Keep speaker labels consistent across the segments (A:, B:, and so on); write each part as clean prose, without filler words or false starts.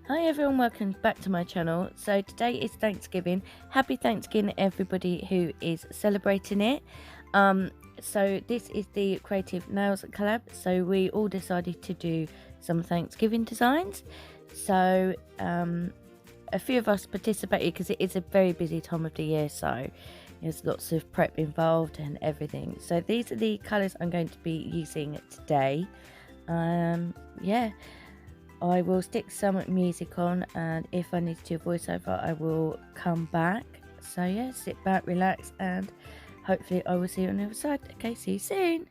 A: Hi everyone, welcome back to my channel. So today is Thanksgiving. Happy Thanksgiving everybody who is celebrating it. So this is the Creative Nails collab. So we all decided to do some Thanksgiving designs. So a few of us participated because it is a very busy time of the year, so there's lots of prep involved and everything. So these are the colours I'm going to be using today. Yeah, I will stick some music on, and if I need to do a voiceover I will come back. So yeah, sit back, relax, and hopefully I will see you on the other side. Okay, see you soon.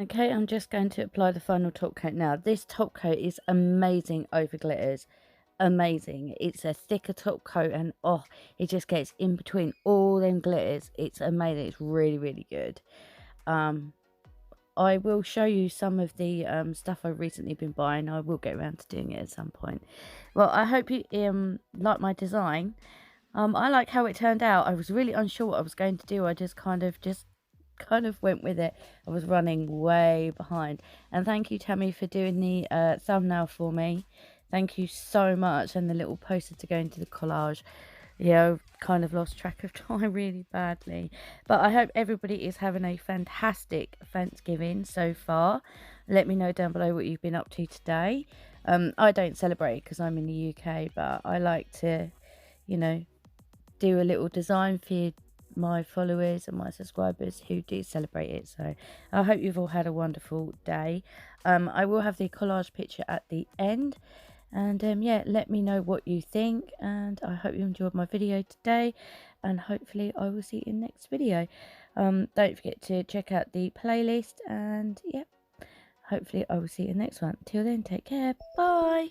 A: Okay, I'm just going to apply the final top coat now. This top coat is amazing over glitters. Amazing. It's a thicker top coat, and oh, it just gets in between all them glitters. It's amazing. It's really good. I will show you some of the stuff I've recently been buying. I will get around to doing it at some point. Well, I hope you like my design. I like how it turned out. I was really unsure what I was going to do. I just kind of went with it. I was running way behind. And thank you, Tammy, for doing the thumbnail for me. Thank you so much. And the little poster to go into the collage. Yeah, I've kind of lost track of time really badly. But I hope everybody is having a fantastic Thanksgiving so far. Let me know down below what you've been up to today. I don't celebrate because I'm in the UK, but I like to, you know, do a little design for my followers and my subscribers who do celebrate it. So I hope you've all had a wonderful day. I will have the collage picture at the end. And yeah, let me know what you think, and I hope you enjoyed my video today, and hopefully I will see you in the next video. Don't forget to check out the playlist, and yeah, hopefully I will see you in the next one. Till then, take care, bye.